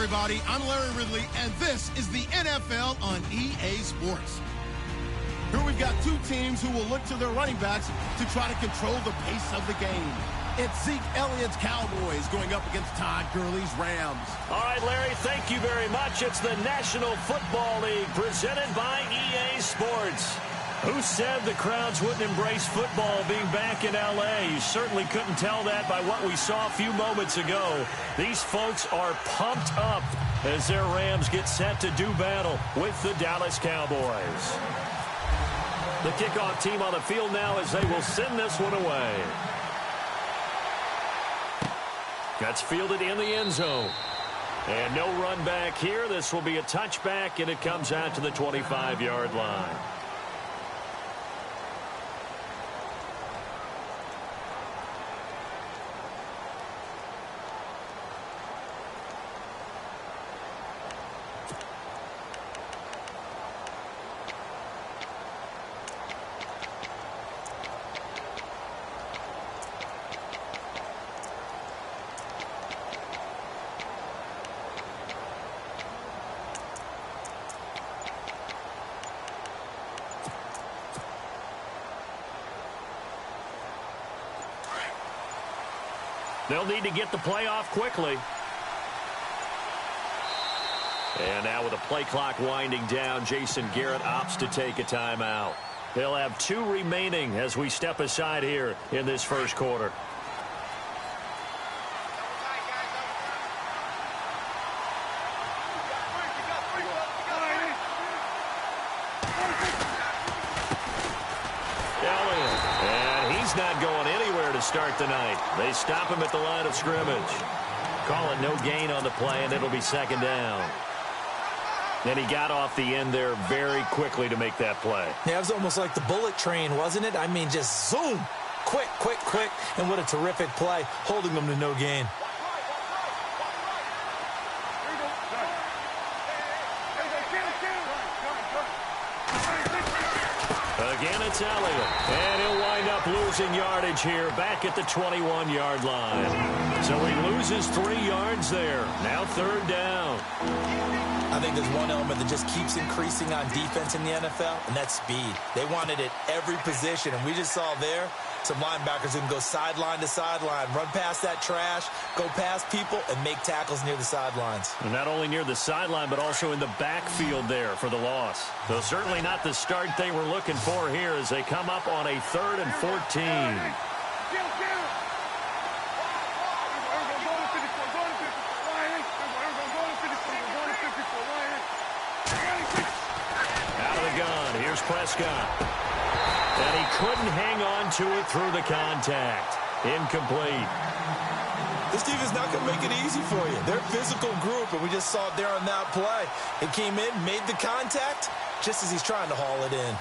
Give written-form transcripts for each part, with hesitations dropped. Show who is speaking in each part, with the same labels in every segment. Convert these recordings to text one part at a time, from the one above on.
Speaker 1: everybody. I'm Larry Ridley, and this is the NFL on EA Sports. Here we've got two teams who will look to their running backs to try to control the pace of the game. It's Zeke Elliott's Cowboys going up against Todd Gurley's Rams.
Speaker 2: All right, Larry, thank you very much. It's the National Football League presented by EA Sports. Who said the crowds wouldn't embrace football being back in L.A.? You certainly couldn't tell that by what we saw a few moments ago. These folks are pumped up as their Rams get set to do battle with the Dallas Cowboys. The kickoff team on the field now as they will send this one away. That's fielded in the end zone. And no run back here. This will be a touchback, and it comes out to the 25-yard line. They'll need to get the play off quickly. And now with the play clock winding down, Jason Garrett opts to take a timeout. They'll have 2 remaining as we step aside here in this first quarter. And he's not going anywhere to start the night. They stop him at the line of scrimmage. Call it no gain on the play, and it'll be second down. And he got off the end there very quickly to make that play.
Speaker 3: Yeah, it was almost like the bullet train, wasn't it? I mean, just zoom. Quick, quick, quick. And what a terrific play, holding them to no gain.
Speaker 2: Again, it's Elliott. And he'll wind up losing yardage here back at the 21-yard line. So he loses 3 yards there. Now third down.
Speaker 3: I think there's one element that just keeps increasing on defense in the NFL, and that's speed. They want it at every position, and we just saw there some linebackers who can go sideline to sideline, run past that trash, go past people, and make tackles near the sidelines.
Speaker 2: And not only near the sideline, but also in the backfield there for the loss. So certainly not the start they were looking for here as they come up on a 3rd and 14. Here's Prescott. And he couldn't hang on to it through the contact. Incomplete.
Speaker 3: This team is not going to make it easy for you. They're a physical group, and we just saw it there on that play. It came in, made the contact, just as he's trying to haul it in.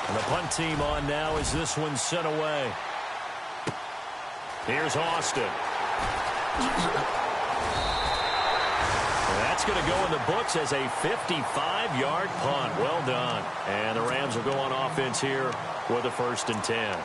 Speaker 2: And the punt team on now as this one's sent away. Here's Austin. That's going to go in the books as a 55-yard punt. Well done. And the Rams will go on offense here with a 1st and 10.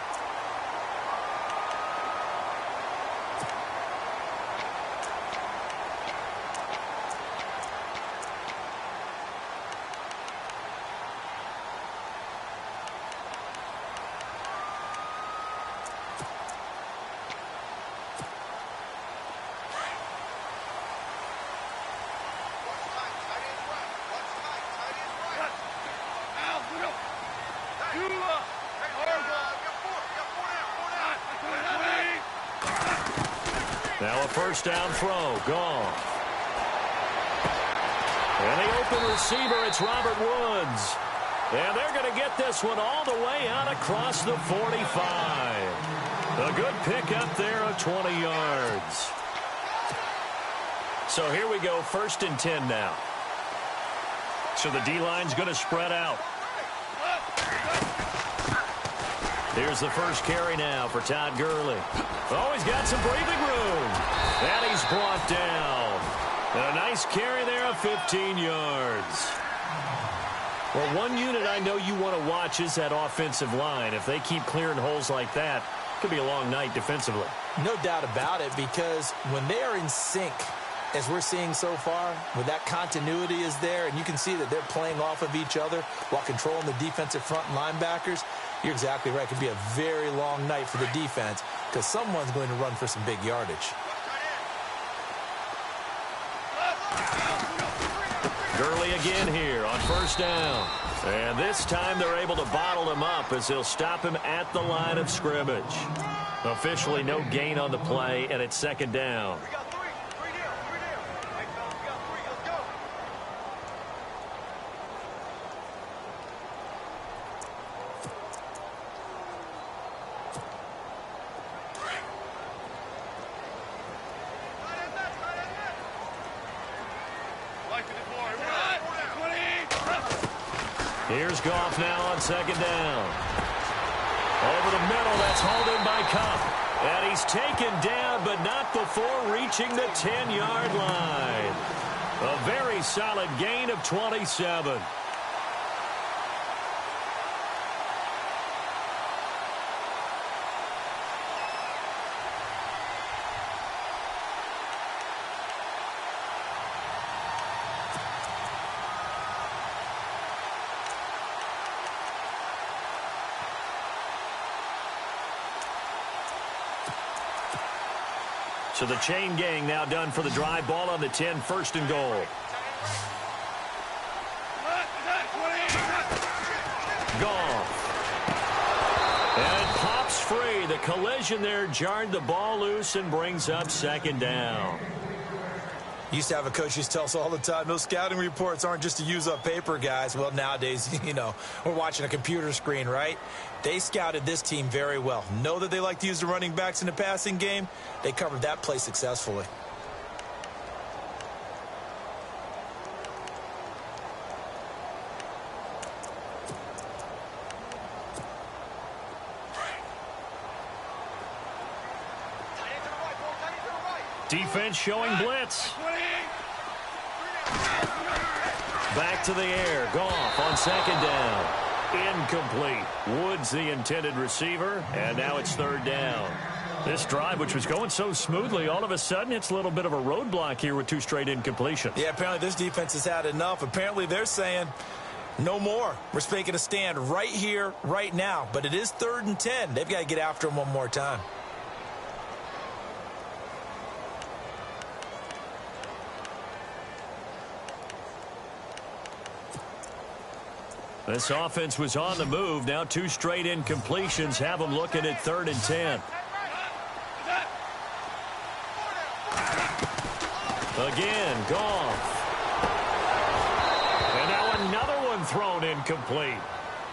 Speaker 2: Now a first down throw. Gone. And the open receiver, it's Robert Woods. And they're going to get this one all the way out across the 45. A good pickup there of 20 yards. So here we go, 1st and 10 now. So the D-line's going to spread out. Here's the first carry now for Todd Gurley. Oh, he's got some breathing room. And he's brought down. And a nice carry there of 15 yards. Well, one unit I know you want to watch is that offensive line. If they keep clearing holes like that, it could be a long night defensively.
Speaker 3: No doubt about it, because when they are in sync, as we're seeing so far, when that continuity is there, and you can see that they're playing off of each other while controlling the defensive front linebackers, you're exactly right. It could be a very long night for the defense because someone's going to run for some big yardage.
Speaker 2: Gurley again here on first down. And this time they're able to bottle him up as they'll stop him at the line of scrimmage. Officially no gain on the play, and it's second down. Here's Goff now on second down. Over the middle, that's hauled in by Cup. And he's taken down, but not before reaching the 10-yard line. A very solid gain of 27. So the chain gang now done for the drive. Ball on the 10, first and goal. Goff. And it pops free. The collision there jarred the ball loose and brings up second down.
Speaker 3: Used to have a coach used to tell us all the time, those scouting reports aren't just to use up paper, guys. Well, nowadays, you know, we're watching a computer screen, right? They scouted this team very well. Know that they like to use the running backs in the passing game. They covered that play successfully.
Speaker 2: Defense showing blitz. Back to the air. Goff on second down. Incomplete. Woods the intended receiver, and now it's third down. This drive, which was going so smoothly, all of a sudden it's a little bit of a roadblock here with two straight incompletions.
Speaker 3: Yeah, apparently this defense has had enough. Apparently they're saying no more. We're making a stand right here, right now. But it is 3rd and 10. They've got to get after him one more time.
Speaker 2: This offense was on the move. Now two straight incompletions have them looking at 3rd and 10. Again, Goff. And now another one thrown incomplete.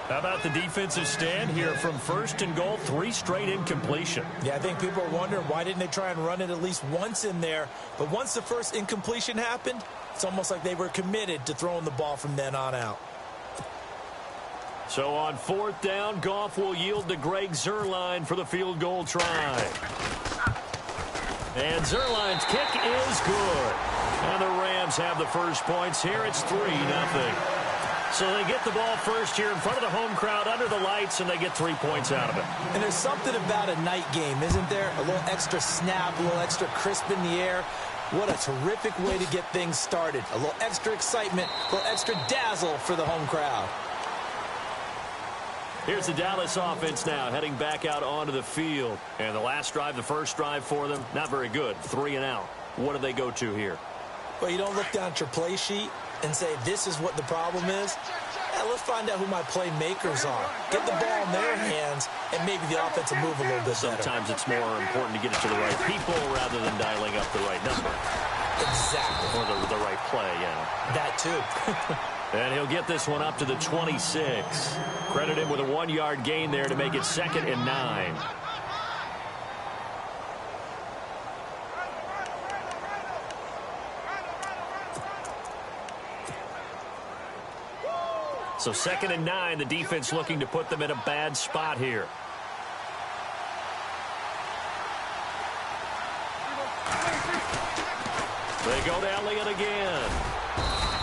Speaker 2: How about the defensive stand here from 1st and goal, 3 straight incompletion?
Speaker 3: Yeah, I think people are wondering why didn't they try and run it at least once in there. But once the first incompletion happened, it's almost like they were committed to throwing the ball from then on out.
Speaker 2: So on 4th down, Goff will yield to Greg Zuerlein for the field goal try. And Zuerlein's kick is good. And the Rams have the first points here. It's 3-0. So they get the ball first here in front of the home crowd under the lights, and they get 3 points out of it.
Speaker 3: And there's something about a night game, isn't there? A little extra snap, a little extra crisp in the air. What a terrific way to get things started. A little extra excitement, a little extra dazzle for the home crowd.
Speaker 2: Here's the Dallas offense now heading back out onto the field. And the last drive, the first drive for them, not very good. 3 and out. What do they go to here?
Speaker 3: Well, you don't look down at your play sheet and say, this is what the problem is. Yeah, let's find out who my playmakers are. Get the ball in their hands, and maybe the offense will move a little bit better.
Speaker 2: Sometimes it's more important to get it to the right people rather than dialing up the right number.
Speaker 3: Exactly.
Speaker 2: Or the right play, yeah.
Speaker 3: That too.
Speaker 2: And he'll get this one up to the 26. Credit him with a 1-yard gain there to make it 2nd and 9. So 2nd and 9, the defense looking to put them in a bad spot here. They go to Elliott again.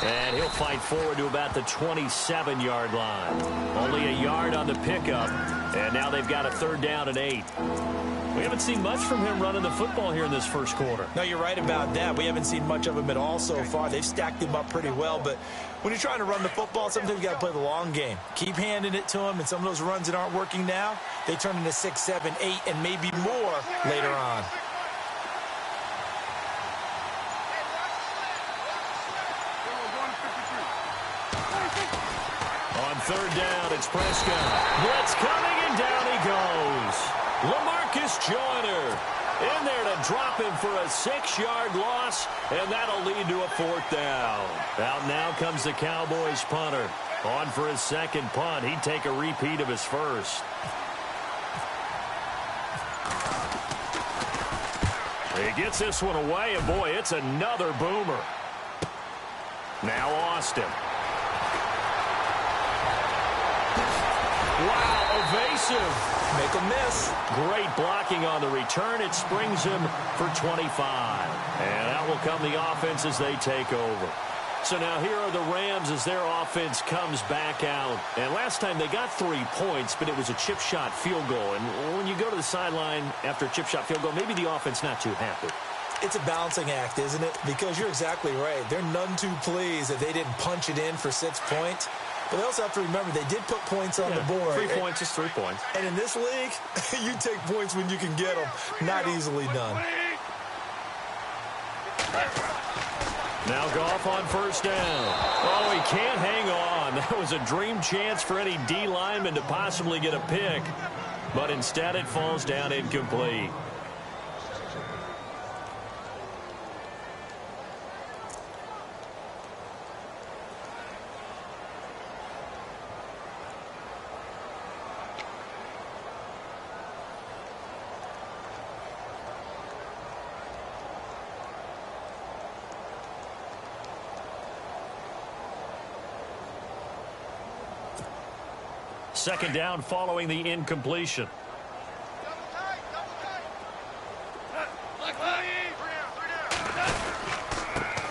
Speaker 2: And he'll fight forward to about the 27-yard line. Only a yard on the pickup. And now they've got a 3rd down and 8. We haven't seen much from him running the football here in this first quarter.
Speaker 3: No, you're right about that. We haven't seen much of him at all so far. They've stacked him up pretty well. But when you're trying to run the football, sometimes you got to play the long game. Keep handing it to him. And some of those runs that aren't working now, they turn into 6, 7, 8, and maybe more later on.
Speaker 2: On 3rd down, it's Prescott. Blitz coming, and down he goes. LaMarcus Joyner in there to drop him for a 6-yard loss, and that'll lead to a 4th down. Out now comes the Cowboys punter. On for his 2nd punt. He'd take a repeat of his first. He gets this one away, and boy, it's another boomer. Now Austin. Wow, evasive.
Speaker 3: Make a miss.
Speaker 2: Great blocking on the return. It springs him for 25. And out will come the offense as they take over. So now here are the Rams as their offense comes back out. And last time they got 3 points, but it was a chip shot field goal. And when you go to the sideline after a chip shot field goal, maybe the offense not too happy.
Speaker 3: It's a balancing act, isn't it? Because you're exactly right. They're none too pleased that they didn't punch it in for 6 points. But they also have to remember they did put points on the board.
Speaker 2: 3 points is 3 points.
Speaker 3: And in this league, you take points when you can get them. Not easily done.
Speaker 2: Now Goff on 1st down. Oh, he can't hang on. That was a dream chance for any D lineman to possibly get a pick. But instead it falls down incomplete. Second down following the incompletion.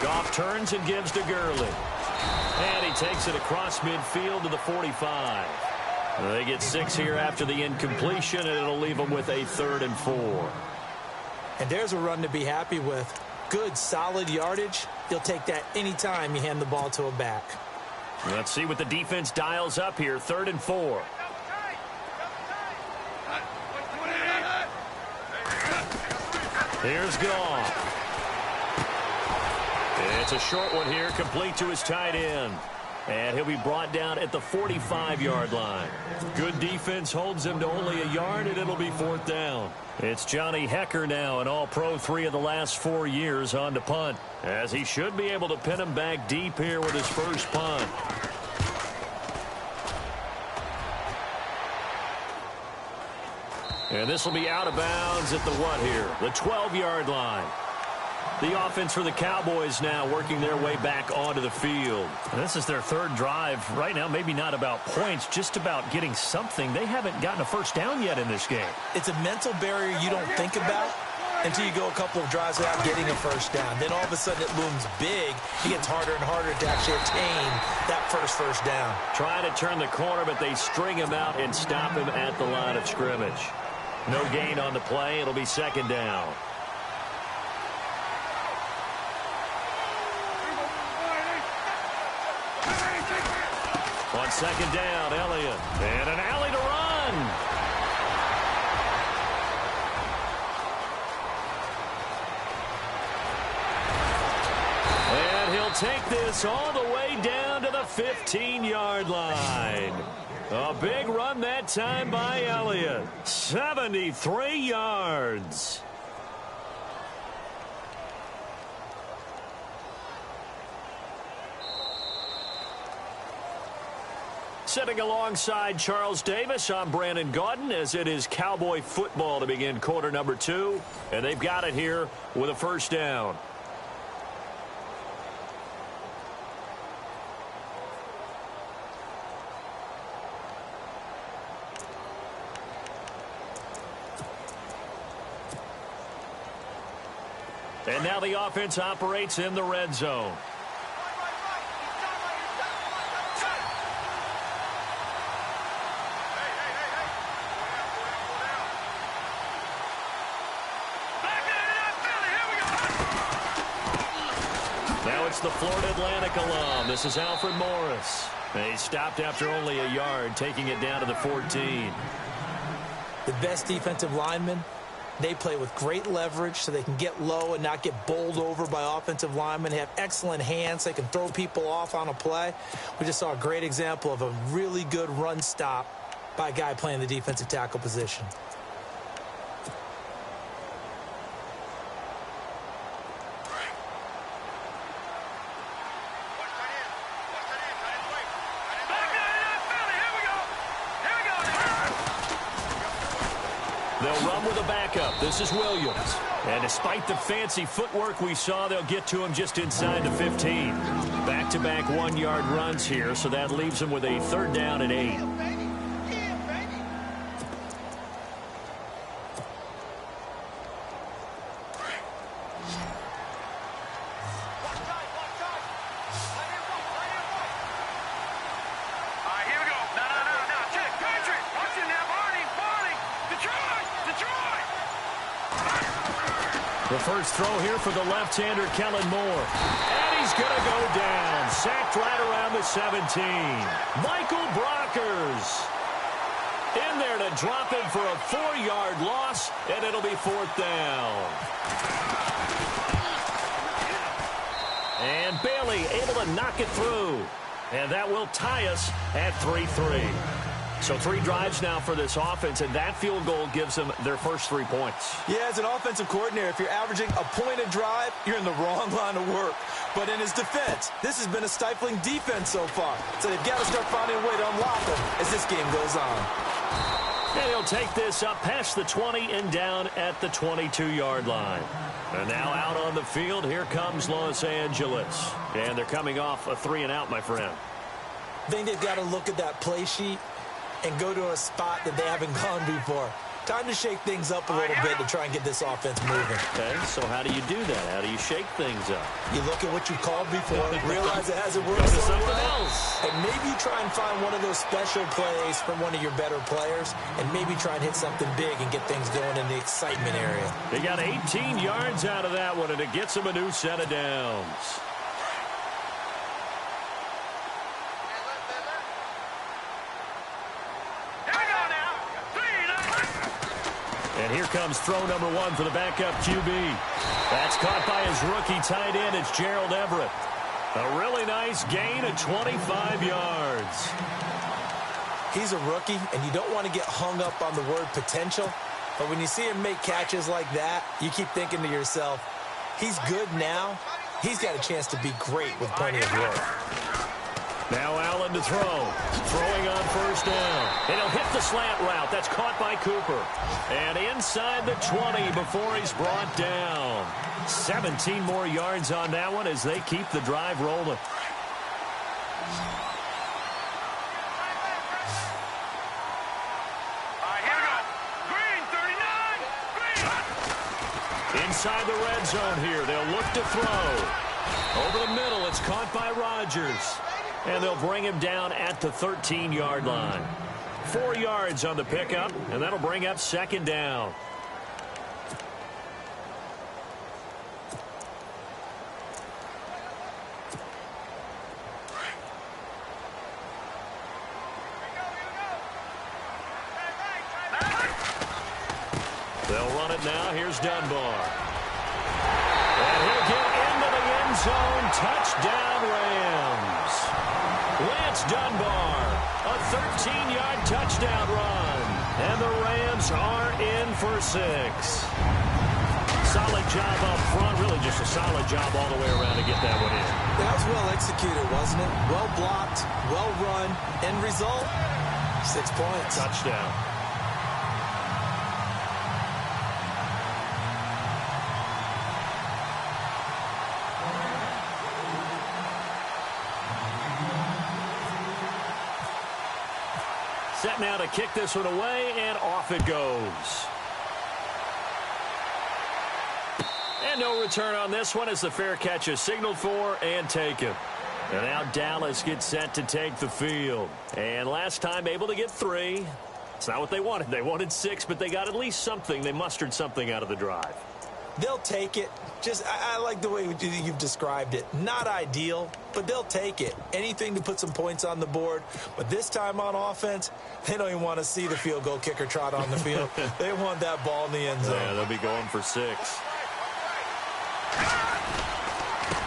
Speaker 2: Goff turns and gives to Gurley. And he takes it across midfield to the 45. They get 6 here after the incompletion, and it'll leave them with a 3rd and 4.
Speaker 3: And there's a run to be happy with. Good, solid yardage. You'll take that anytime you hand the ball to a back.
Speaker 2: Let's see what the defense dials up here. 3rd and 4. Here's Goff. It's a short one here, complete to his tight end. And he'll be brought down at the 45-yard line. Good defense holds him to only a yard, and it'll be 4th down. It's Johnny Hecker now, an all-pro 3 of the last 4 years on to punt, as he should be able to pin him back deep here with his first punt. And this will be out of bounds at the what here? The 12-yard line. The offense for the Cowboys now working their way back onto the field. And this is their 3rd drive. Right now, maybe not about points, just about getting something. They haven't gotten a first down yet in this game.
Speaker 3: It's a mental barrier you don't think about until you go a couple of drives without getting a first down. Then all of a sudden it looms big. It gets harder and harder to actually attain that first down.
Speaker 2: Trying to turn the corner, but they string him out and stop him at the line of scrimmage. No gain on the play. It'll be 2nd down. On 2nd down, Elliott. And an alley to run. And he'll take this all the way down to the 15-yard line. A big run that time by Elliott. 73 yards. Sitting alongside Charles Davis, I'm Brandon Gaudin, as it is Cowboy football to begin quarter number 2. And they've got it here with a first down. And now the offense operates in the red zone. It's the Florida Atlantic alum. This is Alfred Morris. He stopped after only a yard, taking it down to the 14.
Speaker 3: The best defensive linemen, they play with great leverage so they can get low and not get bowled over by offensive linemen. They have excellent hands. They can throw people off on a play. We just saw a great example of a really good run stop by a guy playing the defensive tackle position.
Speaker 2: They'll run with a backup. This is Williams. And despite the fancy footwork we saw, they'll get to him just inside the 15. Back-to-back one-yard runs here, so that leaves them with a 3rd down and 8. The first throw here for the left-hander, Kellen Moore. And he's going to go down. Sacked right around the 17. Michael Brockers in there to drop him for a 4-yard loss, and it'll be 4th down. And Bailey able to knock it through. And that will tie us at 3-3. So 3 drives now for this offense, and that field goal gives them their first 3 points.
Speaker 3: Yeah, as an offensive coordinator, if you're averaging a point a drive, you're in the wrong line of work. But in his defense, this has been a stifling defense so far. So they've got to start finding a way to unlock them as this game goes on.
Speaker 2: And he'll take this up past the 20 and down at the 22-yard line. And now out on the field, here comes Los Angeles. And they're coming off a 3-and-out, my friend.
Speaker 3: I think they've got to look at that play sheet and go to a spot that they haven't gone before. Time to shake things up a little bit to try and get this offense moving.
Speaker 2: Okay, so how do you do that? How do you shake things up?
Speaker 3: You look at what you called before, realize it hasn't worked so well, and maybe you try and find one of those special plays from one of your better players, and maybe try and hit something big and get things going in the excitement area.
Speaker 2: They got 18 yards out of that one, and it gets them a new set of downs. And here comes throw number 1 for the backup QB. That's caught by his rookie tight end. It's Gerald Everett. A really nice gain of 25 yards.
Speaker 3: He's a rookie, and you don't want to get hung up on the word potential. But when you see him make catches like that, you keep thinking to yourself, he's good now. He's got a chance to be great with plenty of work.
Speaker 2: Now Allen to throw. Throwing on 1st down. And he'll hit the slant route. That's caught by Cooper. And inside the 20 before he's brought down. 17 more yards on that one as they keep the drive rolling. Inside the red zone here. They'll look to throw. Over the middle, it's caught by Rodgers. And they'll bring him down at the 13-yard line. 4 yards on the pickup, and that'll bring up 2nd down. They'll run it now. Here's Dunbar. And he'll get into the end zone. Touchdown, Rams. Lance Dunbar, a 13-yard touchdown run. And the Rams are in for 6. Solid job up front. Really just a solid job all the way around to get that one in.
Speaker 3: That was well executed, wasn't it? Well blocked, well run. End result, 6 points.
Speaker 2: Touchdown. Set now to kick this one away, and off it goes. And no return on this one as the fair catch is signaled for and taken. And now Dallas gets set to take the field. And last time able to get 3. It's not what they wanted. They wanted 6, but they got at least something. They mustered something out of the drive.
Speaker 3: They'll take it. I like the way you've described it. Not ideal, but they'll take it. Anything to put some points on the board. But this time on offense, they don't even want to see the field goal kicker trot on the field. They want that ball in the end zone.
Speaker 2: Yeah, they'll be going for 6.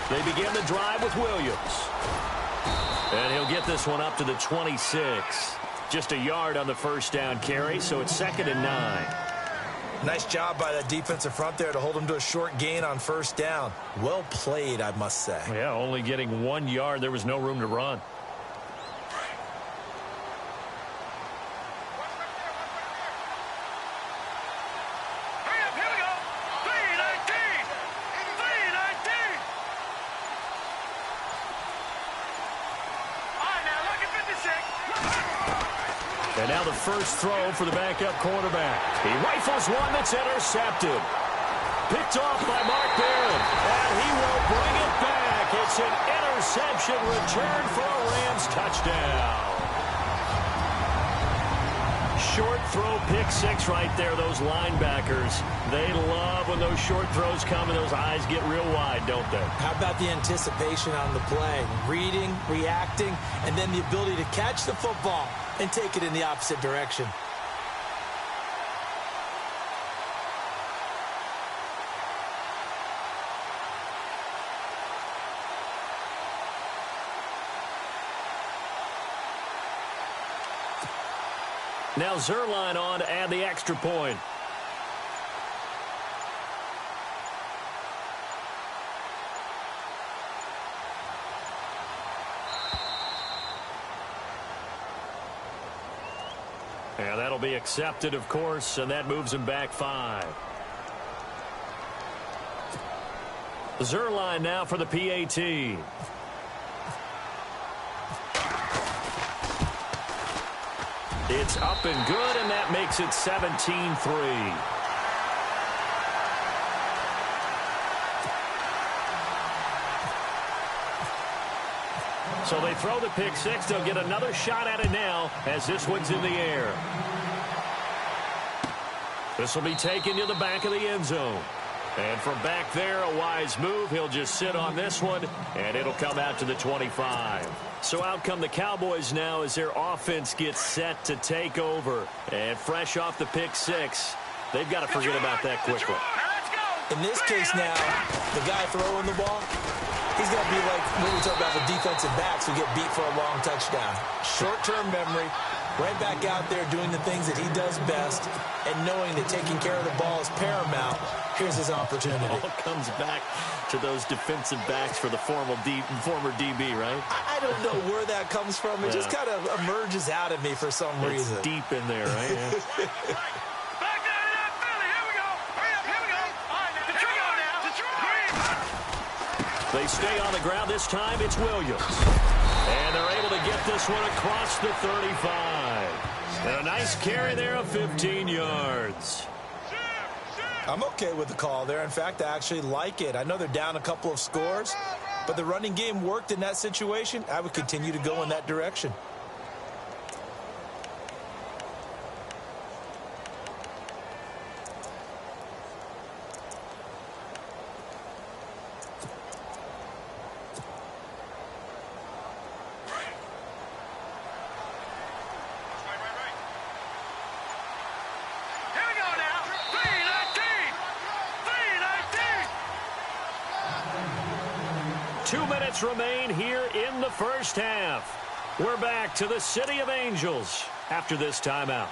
Speaker 2: They begin the drive with Williams. And he'll get this one up to the 26. Just a yard on the first down carry, so it's 2nd and 9.
Speaker 3: Nice job by that defensive front there to hold him to a short gain on first down. Well played, I must say.
Speaker 2: Yeah, only getting 1 yard. There was no room to run. And now the first throw for the backup quarterback. He rifles one that's intercepted. Picked off by Mark Barron. And he will bring it back. It's an interception return for a Rams touchdown. Short throw, pick 6 right there, those linebackers. They love when those short throws come and those eyes get real wide, don't they?
Speaker 3: How about the anticipation on the play? Reading, reacting, and then the ability to catch the football and take it in the opposite direction.
Speaker 2: Now Zerline on to add the extra point. Yeah, that'll be accepted, of course, and that moves him back 5. Zerline now for the PAT. It's up and good, and that makes it 17-3. So they throw the pick 6. They'll get another shot at it now as this one's in the air. This will be taken to the back of the end zone. And from back there, a wise move. He'll just sit on this one, and it'll come out to the 25. So out come the Cowboys now as their offense gets set to take over. And fresh off the pick 6, they've got to forget about that quickly.
Speaker 3: In this case now, the guy throwing the ball, he's going to be like when we talk about the defensive backs who get beat for a long touchdown. Short-term memory, right back out there doing the things that he does best, and knowing that taking care of the ball is paramount. Here's his opportunity.
Speaker 2: It all comes back to those defensive backs for the former DB, right?
Speaker 3: I don't know where that comes from. It just kind of emerges out of me for some reason.
Speaker 2: It's deep in there, right? Yeah. They stay on the ground. This time it's Williams. And they're able to get this one across the 35. And a nice carry there of 15 yards.
Speaker 3: I'm okay with the call there. In fact, I actually like it. I know they're down a couple of scores, but the running game worked in that situation. I would continue to go in that direction.
Speaker 2: Remain here in the first half. We're back to the City of Angels after this timeout.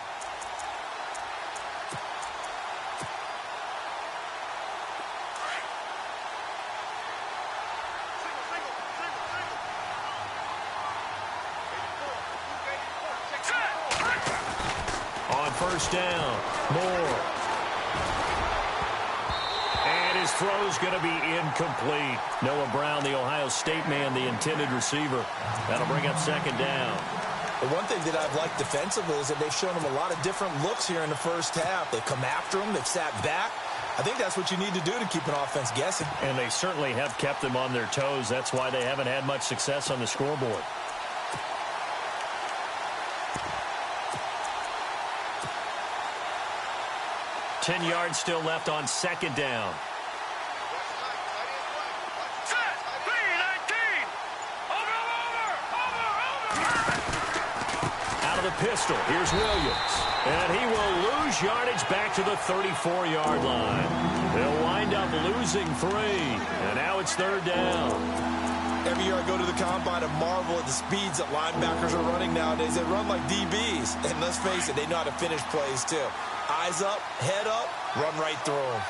Speaker 2: On first down, Moore. His throw's going to be incomplete. Noah Brown, the Ohio State man, the intended receiver. That'll bring up second down.
Speaker 3: The one thing that I've liked defensively is that they've shown him a lot of different looks here in the first half. They've come after him. They've sat back. I think that's what you need to do to keep an offense guessing.
Speaker 2: And they certainly have kept them on their toes. That's why they haven't had much success on the scoreboard. $10 yards still left on second down. out of the pistol. Here's Williams. And he will lose yardage back to the 34-yard line. They'll wind up losing 3. And now it's 3rd down.
Speaker 3: Every year I go to the combine and marvel at the speeds that linebackers are running nowadays. They run like DBs. And let's face it, they know how to finish plays too. Eyes up, head up, run right through them.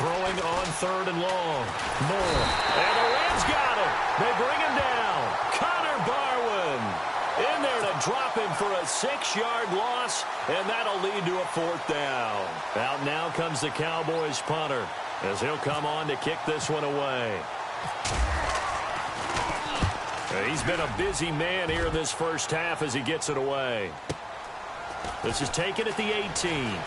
Speaker 2: Throwing on 3rd and long. Moore. And the Rams got him. They bring him down. Connor Barwin in there to drop him for a 6-yard loss, and that'll lead to a 4th down. Out now comes the Cowboys punter as he'll come on to kick this one away. He's been a busy man here in this first half as he gets it away. This is taken at the 18.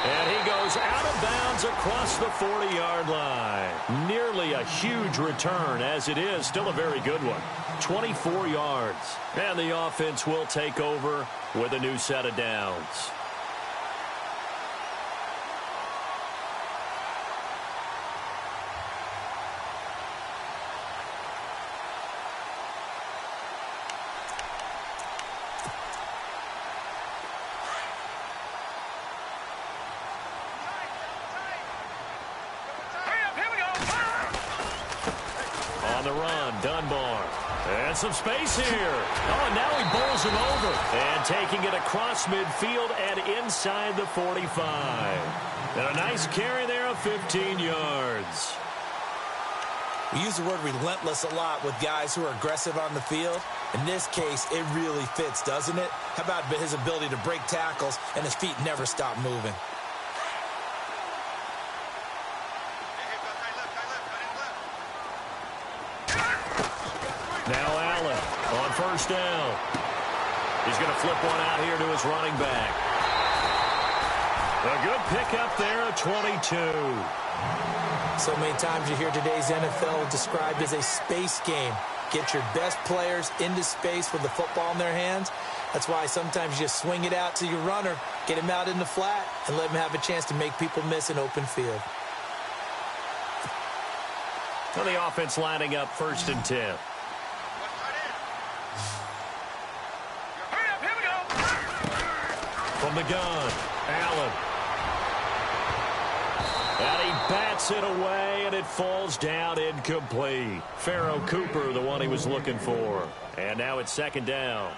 Speaker 2: And he goes out of bounds across the 40-yard line. Nearly a huge return, as it is still a very good one. 24 yards. And the offense will take over with a new set of downs. On the run, Dunbar. And some space here. Oh, and now he bowls him over. And taking it across midfield and inside the 45. And a nice carry there of 15 yards.
Speaker 3: We use the word relentless a lot with guys who are aggressive on the field. In this case, it really fits, doesn't it? How about his ability to break tackles and his feet never stop moving?
Speaker 2: Now Allen on 1st down. He's going to flip one out here to his running back. A good pickup there at 22.
Speaker 3: So many times you hear today's NFL described as a space game. Get your best players into space with the football in their hands. That's why sometimes you just swing it out to your runner, get him out in the flat, and let him have a chance to make people miss an open field.
Speaker 2: So the offense lining up 1st and 10. From the gun, Allen. And he bats it away, and it falls down incomplete. Pharaoh Cooper, the one he was looking for. And now it's 2nd down.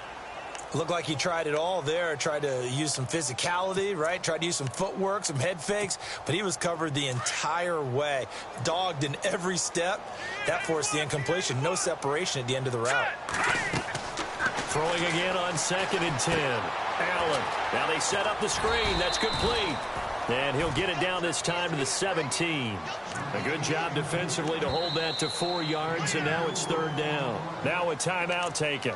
Speaker 3: Looked like he tried it all there. Tried to use some physicality, right? Tried to use some footwork, some head fakes, but he was covered the entire way. Dogged in every step. That forced the incompletion. No separation at the end of the route.
Speaker 2: Throwing again on 2nd and 10. Allen. Now they set up the screen. That's complete. And he'll get it down this time to the 17. A good job defensively to hold that to 4 yards, and now it's 3rd down. Now a timeout taken.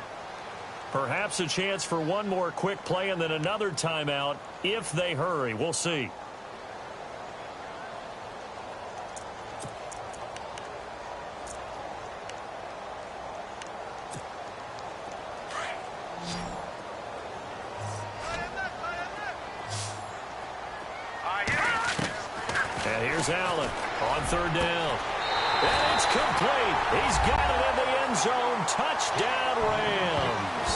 Speaker 2: Perhaps a chance for one more quick play and then another timeout if they hurry. We'll see. And here's Allen on 3rd down. And it's complete. He's got it in the end zone. Touchdown, Rams.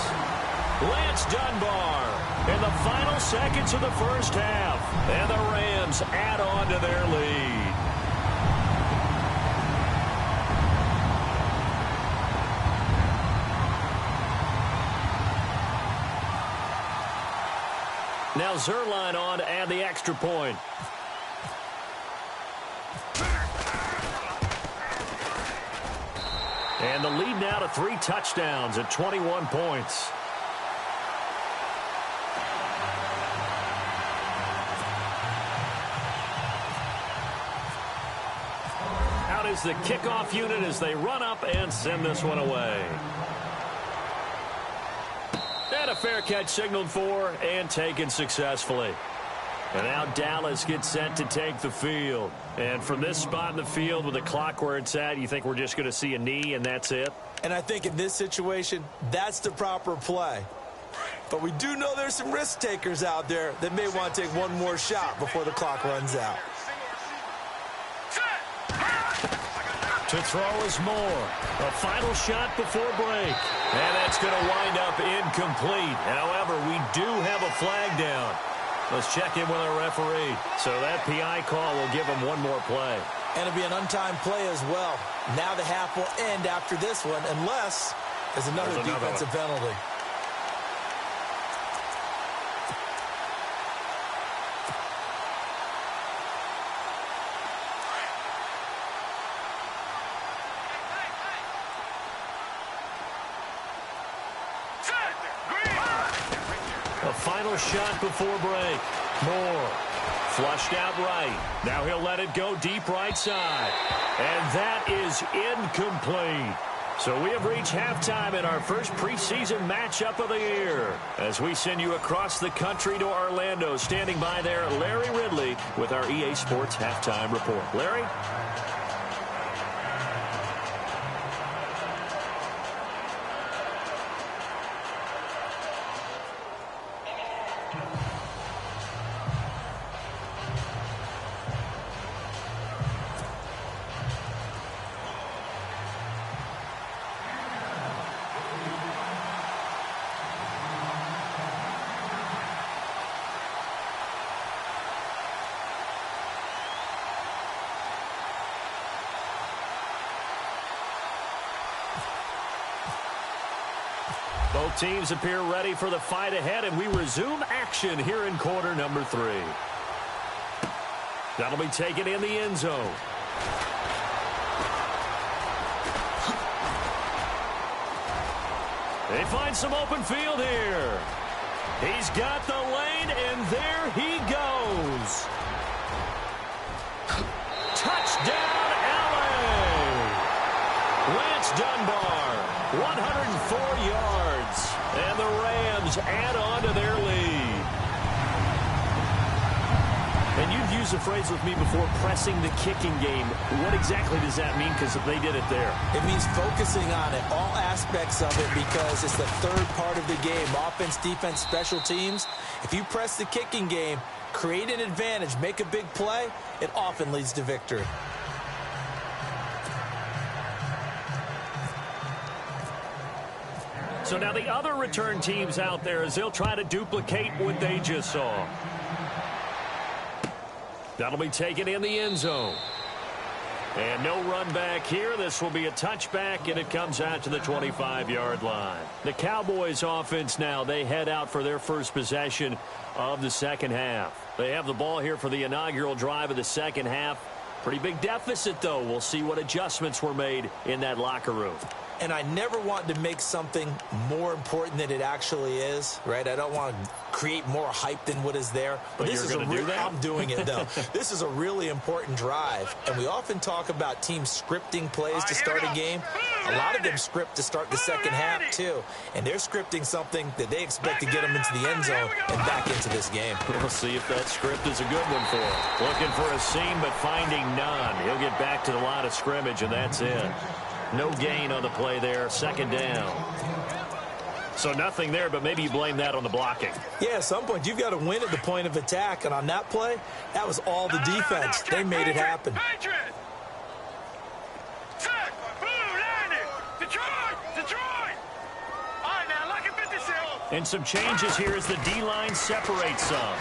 Speaker 2: Lance Dunbar in the final seconds of the first half. And the Rams add on to their lead. Now Zerline on to add the extra point. And the lead now to 3 touchdowns at 21 points. Out is the kickoff unit as they run up and send this one away. And a fair catch signaled for and taken successfully. And now Dallas gets set to take the field. And from this spot in the field with the clock where it's at, you think we're just going to see a knee and that's it?
Speaker 3: And I think in this situation, that's the proper play. But we do know there's some risk takers out there that may want to take one more shot before the clock runs out.
Speaker 2: To throw is Moore. A final shot before break. And that's going to wind up incomplete. However, we do have a flag down. Let's check in with our referee. So that PI call will give him one more play.
Speaker 3: And it'll be an untimed play as well. Now the half will end after this one, unless there's another defensive penalty.
Speaker 2: A final shot before break. Moore. Flushed out right. Now he'll let it go deep right side. And that is incomplete. So we have reached halftime in our first preseason matchup of the year. As we send you across the country to Orlando, standing by there, Larry Ridley with our EA Sports Halftime Report. Larry? Both teams appear ready for the fight ahead, and we resume action here in quarter number 3. That'll be taken in the end zone. They find some open field here. He's got the lane, and there he goes. Touchdown, LA! Lance Dunbar, 104 yards, and the Rams add on to their lead. And you've used the phrase with me before, pressing the kicking game. What exactly does that mean? Because they did it there.
Speaker 3: It means focusing on it, all aspects of it, because it's the third part of the game. Offense, defense, special teams. If you press the kicking game, create an advantage, make a big play, it often leads to victory.
Speaker 2: So now the other return teams out there as they'll try to duplicate what they just saw. That'll be taken in the end zone. And no run back here. This will be a touchback, and it comes out to the 25-yard line. The Cowboys offense now, they head out for their first possession of the second half. They have the ball here for the inaugural drive of the second half. Pretty big deficit, though. We'll see what adjustments were made in that locker room.
Speaker 3: And I never want to make something more important than it actually is, right? I don't want to create more hype than what is there.
Speaker 2: But this is going to do that?
Speaker 3: I'm doing it, though. This is a really important drive. And we often talk about teams scripting plays to start a game. A lot of them script to start the second half, too. And they're scripting something that they expect to get them into the end zone and back into this game.
Speaker 2: We'll see if that script is a good one for him. Looking for a seam, but finding none. He'll get back to the line of scrimmage, and that's it. No gain on the play there, second down. So nothing there, but maybe you blame that on the blocking.
Speaker 3: Yeah, at some point, you've got to win at the point of attack. And on that play, that was all the defense. They made it happen.
Speaker 2: And some changes here as the D-line separates some.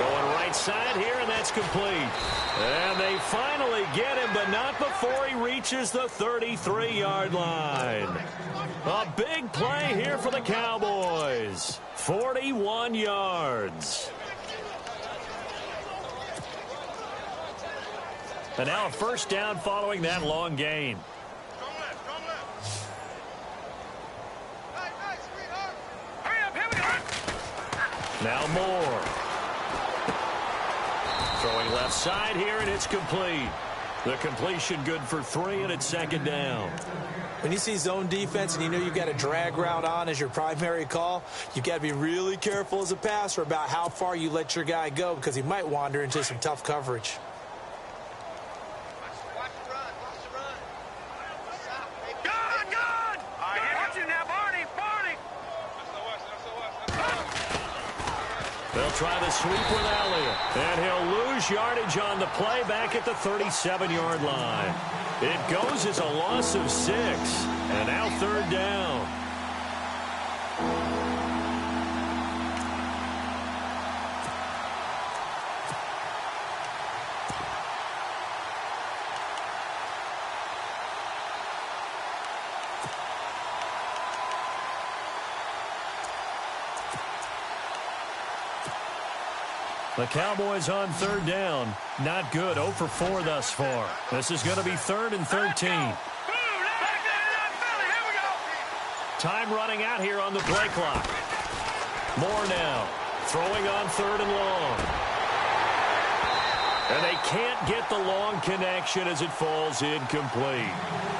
Speaker 2: Going right side here, and that's complete. And they finally get him, but not before he reaches the 33-yard line. A big play here for the Cowboys. 41 yards. And now a first down following that long gain. Now Moore. Throwing left side here, and it's complete. The completion good for 3, and it's 2nd down.
Speaker 3: When you see zone defense and you know you've got a drag route on as your primary call, you've got to be really careful as a passer about how far you let your guy go because he might wander into some tough coverage.
Speaker 2: They'll try the sweep with Elliott, and he'll lose yardage on the play back at the 37-yard line. It goes as a loss of 6, and now 3rd down. The Cowboys on 3rd down. Not good. 0 for 4 thus far. This is going to be 3rd and 13. Time running out here on the play clock. Moore now. Throwing on 3rd and long. And they can't get the long connection as it falls incomplete.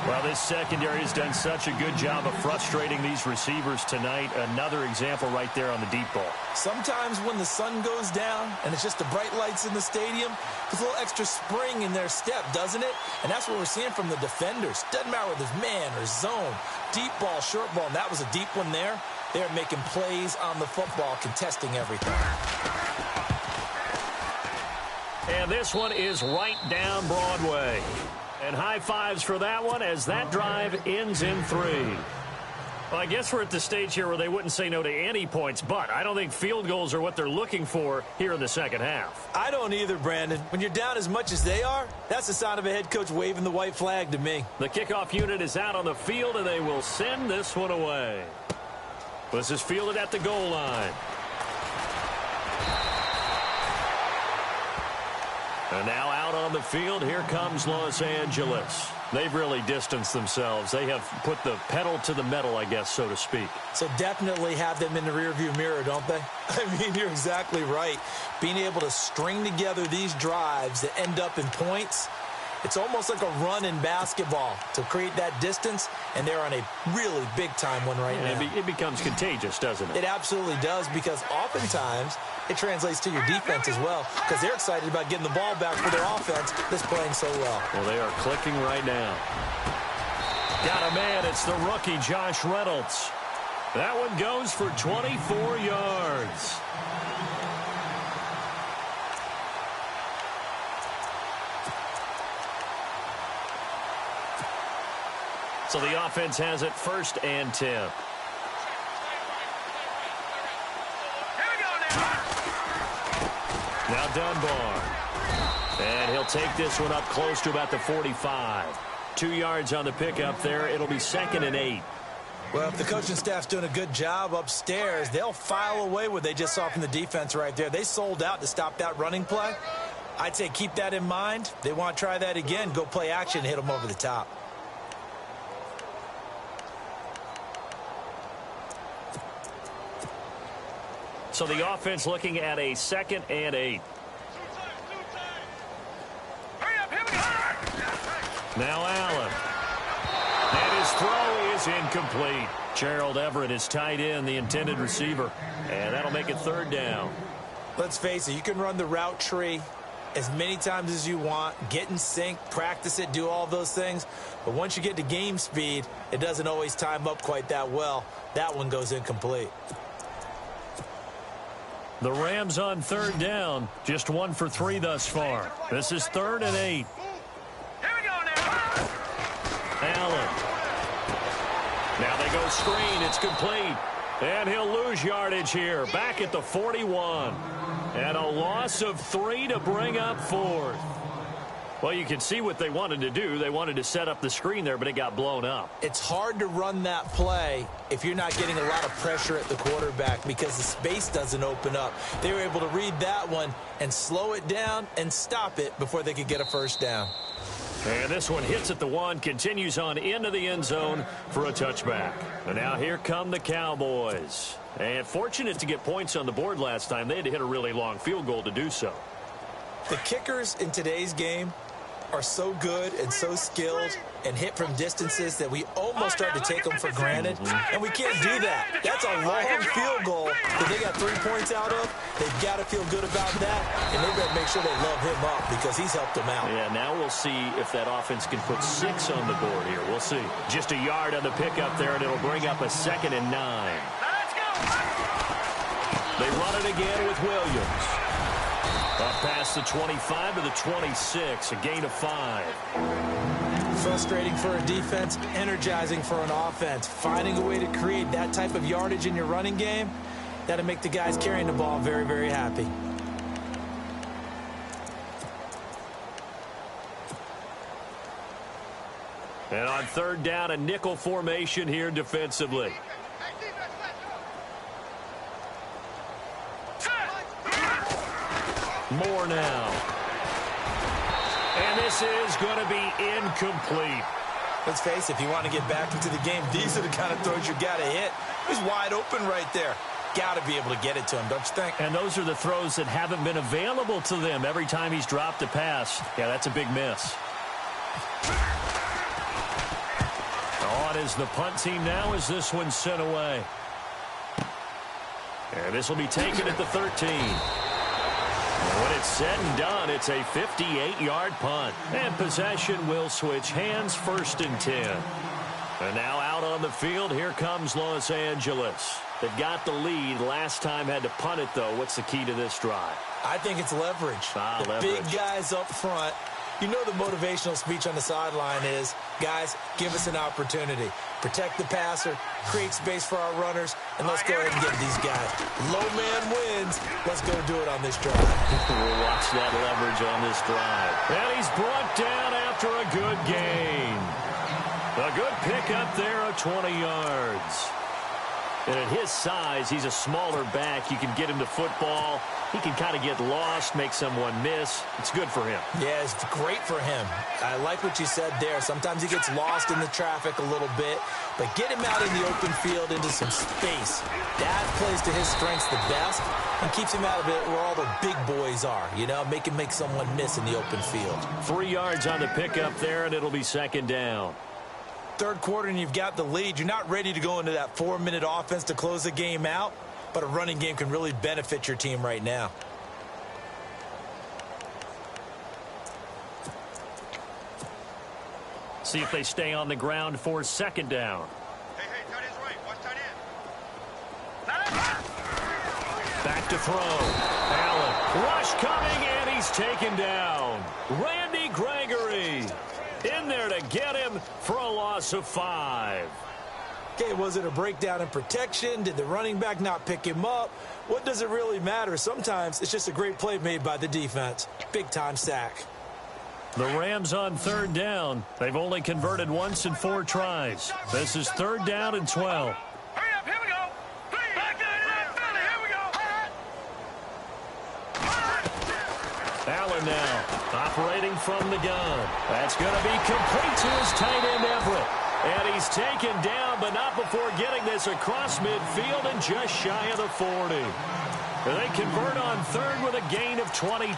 Speaker 2: Well, this secondary has done such a good job of frustrating these receivers tonight. Another example right there on the deep ball.
Speaker 3: Sometimes when the sun goes down and it's just the bright lights in the stadium, there's a little extra spring in their step, doesn't it? And that's what we're seeing from the defenders. Doesn't matter whether it's man or zone, deep ball, short ball, and that was a deep one there. They're making plays on the football, contesting everything.
Speaker 2: And this one is right down Broadway. And high fives for that one as that drive ends in 3. Well, I guess we're at the stage here where they wouldn't say no to any points, but I don't think field goals are what they're looking for here in the second half.
Speaker 3: I don't either, Brandon. When you're down as much as they are, that's the sign of a head coach waving the white flag to me.
Speaker 2: The kickoff unit is out on the field, and they will send this one away. This is fielded at the goal line. And now out on the field, here comes Los Angeles. They've really distanced themselves. They have put the pedal to the metal, I guess, so to speak.
Speaker 3: So definitely have them in the rearview mirror, don't they? I mean, you're exactly right. Being able to string together these drives that end up in points, it's almost like a run in basketball to create that distance, and they're on a really big-time one right now.
Speaker 2: It becomes contagious, doesn't it?
Speaker 3: It absolutely does, because oftentimes it translates to your defense as well, because they're excited about getting the ball back for their offense that's playing so well.
Speaker 2: Well, they are clicking right now. Got a man. It's the rookie, Josh Reynolds. That one goes for 24 yards. So the offense has it 1st and 10. Now Dunbar. And he'll take this one up close to about the 45. 2 yards on the pickup there. It'll be 2nd and 8.
Speaker 3: Well, if the coaching staff's doing a good job upstairs, they'll file away what they just saw from the defense right there. They sold out to stop that running play. I'd say keep that in mind. They want to try that again. Go play action and hit them over the top.
Speaker 2: So the offense looking at a 2nd and 8. Now Allen. And his throw is incomplete. Gerald Everett is tight end, the intended receiver. And that'll make it 3rd down.
Speaker 3: Let's face it, you can run the route tree as many times as you want, get in sync, practice it, do all those things. But once you get to game speed, it doesn't always time up quite that well. That one goes incomplete.
Speaker 2: The Rams on 3rd down, just 1 for 3 thus far. This is 3rd and 8.
Speaker 4: Here we go now.
Speaker 2: Allen. Now they go screen. It's complete. And he'll lose yardage here. Back at the 41. And a loss of 3 to bring up 4th. Well, you can see what they wanted to do. They wanted to set up the screen there, but it got blown up.
Speaker 3: It's hard to run that play if you're not getting a lot of pressure at the quarterback because the space doesn't open up. They were able to read that one and slow it down and stop it before they could get a 1st down.
Speaker 2: And this one hits at the 1, continues on into the end zone for a touchback. And now here come the Cowboys. And fortunate to get points on the board last time. They had to hit a really long field goal to do so.
Speaker 3: The kickers in today's game are so good and so skilled and hit from distances that we almost start to take them for granted, and we can't do that. That's a long field goal that they got 3 points out of. They've got to feel good about that, and they've got to make sure they love him up because he's helped them out.
Speaker 2: Yeah, now we'll see if that offense can put 6 on the board here. We'll see. Just a yard on the pickup there, and it'll bring up a 2nd and 9.
Speaker 4: Let's go.
Speaker 2: They run it again with Williams. Up past the 25 to the 26, a gain of 5.
Speaker 3: Frustrating for a defense, energizing for an offense. Finding a way to create that type of yardage in your running game, that'll make the guys carrying the ball very, very happy.
Speaker 2: And on 3rd down, a nickel formation here defensively. More now. And this is going to be incomplete.
Speaker 3: Let's face it, if you want to get back into the game, these are the kind of throws you got to hit. He's wide open right there. Got to be able to get it to him, don't you think?
Speaker 2: And those are the throws that haven't been available to them every time he's dropped a pass. Yeah, that's a big miss. On is the punt team now as this one's sent away. And this will be taken at the 13. When it's said and done, it's a 58-yard punt. And possession will switch hands, 1st and 10. And now out on the field, here comes Los Angeles. They've got the lead. Last time had to punt it, though. What's the key to this drive?
Speaker 3: I think it's leverage. The
Speaker 2: leverage.
Speaker 3: Big guys up front. You know the motivational speech on the sideline is, guys, give us an opportunity. Protect the passer, create space for our runners, and let's go ahead and get these guys. Low man wins. Let's go do it on this drive.
Speaker 2: We'll watch that leverage on this drive. And he's brought down after a good gain. A good pickup there of 20 yards. And at his size, he's a smaller back. You can get him to football. He can kind of get lost, make someone miss. It's good for him.
Speaker 3: Yeah, it's great for him. I like what you said there. Sometimes he gets lost in the traffic a little bit, but get him out in the open field into some space. That plays to his strengths the best and keeps him out of it where all the big boys are, you know, make him make someone miss in the open field.
Speaker 2: 3 yards on the pickup there, and it'll be 2nd down.
Speaker 3: 3rd quarter and you've got the lead. You're not ready to go into that 4-minute offense to close the game out, but a running game can really benefit your team right now.
Speaker 2: See if they stay on the ground for 2nd down.
Speaker 4: Hey, tight end's right. Watch tight end.
Speaker 2: Back to throw. Allen. Rush coming, and he's taken down. Randy Gregory in there to get him for a loss of 5.
Speaker 3: Okay, was it a breakdown in protection? Did the running back not pick him up? What does it really matter? Sometimes it's just a great play made by the defense. Big-time sack.
Speaker 2: The Rams on 3rd down. They've only converted once in 4 tries. This is 3rd down and 12.
Speaker 4: Hurry up, here we go. Back in that Philly, here we go.
Speaker 2: Allen now operating from the gun. That's going to be complete to his tight end Everett. And he's taken down, but not before getting this across midfield and just shy of the 40. They convert on 3rd with a gain of 22.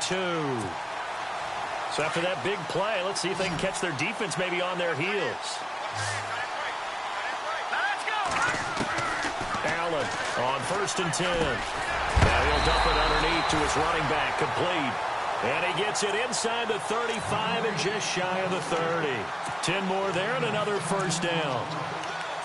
Speaker 2: So after that big play, let's see if they can catch their defense maybe on their heels.
Speaker 4: Let's go.
Speaker 2: Allen on 1st and 10. Now he'll dump it underneath to his running back, complete. And he gets it inside the 35 and just shy of the 30. 10 more there and another 1st down.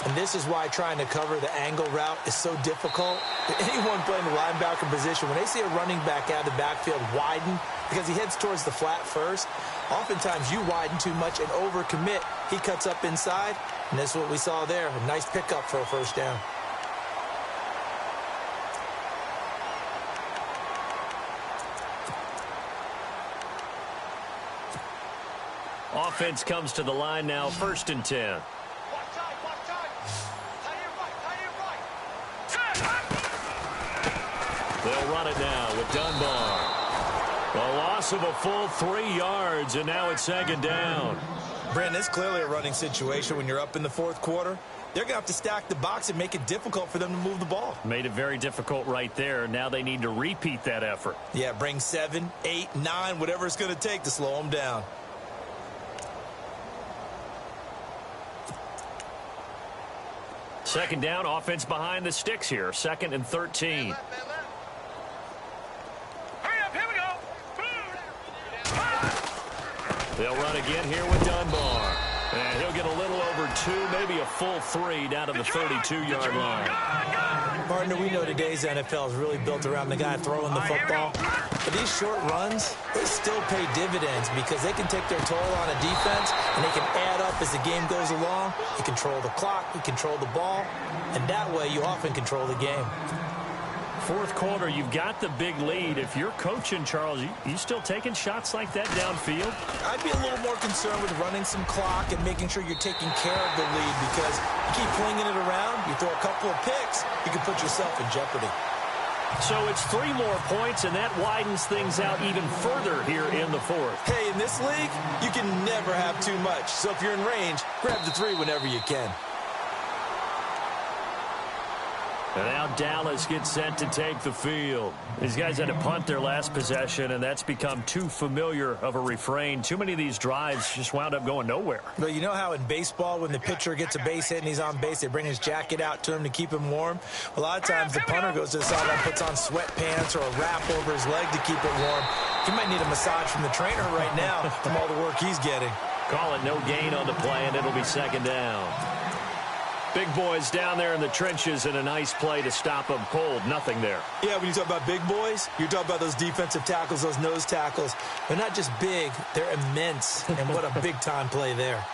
Speaker 3: And this is why trying to cover the angle route is so difficult. Anyone playing the linebacker position, when they see a running back out of the backfield widen because he heads towards the flat first, oftentimes you widen too much and overcommit. He cuts up inside, and that's what we saw there. A nice pickup for a 1st down.
Speaker 2: Offense comes to the line now, 1st and 10. They'll run it now with Dunbar. A loss of a full 3 yards, and now it's 2nd down.
Speaker 3: Brandon, it's clearly a running situation when you're up in the 4th quarter. They're going to have to stack the box and make it difficult for them to move the ball.
Speaker 2: Made it very difficult right there. Now they need to repeat that effort.
Speaker 3: Yeah, bring 7, 8, 9, whatever it's going to take to slow them down.
Speaker 2: Second down, offense behind the sticks here. 2nd and 13. They'll run again here with Dunbar. And he'll get a little over 2, maybe a full 3 down to the 32-yard line.
Speaker 3: Partner, we know today's NFL is really built around the guy throwing the football. But these short runs, they still pay dividends because they can take their toll on a defense and they can add up as the game goes along. You control the clock, you control the ball, and that way you often control the game.
Speaker 2: Fourth quarter, you've got the big lead. If you're coaching, Charles, you still taking shots like that downfield?
Speaker 3: I'd be a little more concerned with running some clock and making sure you're taking care of the lead because you keep flinging it around, you throw a couple of picks, you can put yourself in jeopardy.
Speaker 2: So it's 3 more points, and that widens things out even further here in the fourth.
Speaker 3: Hey, in this league, you can never have too much. So if you're in range, grab the 3 whenever you can.
Speaker 2: And now Dallas gets set to take the field. These guys had to punt their last possession, and that's become too familiar of a refrain. Too many of these drives just wound up going nowhere.
Speaker 3: But you know how in baseball, when the pitcher gets a base hit and he's on base, they bring his jacket out to him to keep him warm? A lot of times the punter goes to the sideline, puts on sweatpants or a wrap over his leg to keep it warm. He might need a massage from the trainer right now from all the work he's getting.
Speaker 2: Call it no gain on the play, and it'll be 2nd down. Big boys down there in the trenches, and a nice play to stop them cold. Nothing there.
Speaker 3: Yeah, when you talk about big boys, you're talking about those defensive tackles, those nose tackles. They're not just big, they're immense. And what a big-time play there.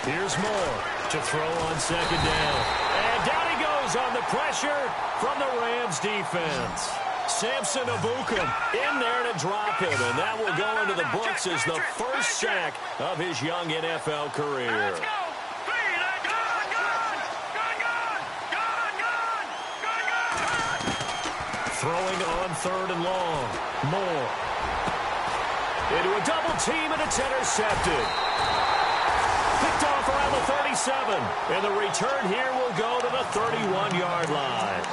Speaker 2: Here's Moore to throw on 2nd down. And down he goes on the pressure from the Rams defense. Samson Abukum in there to drop him, and that will go into the books as the first sack of his young NFL career. Throwing on 3rd and long. Moore. Into a double team, and it's intercepted. Picked off around the 37. And the return here will go to the 31-yard line.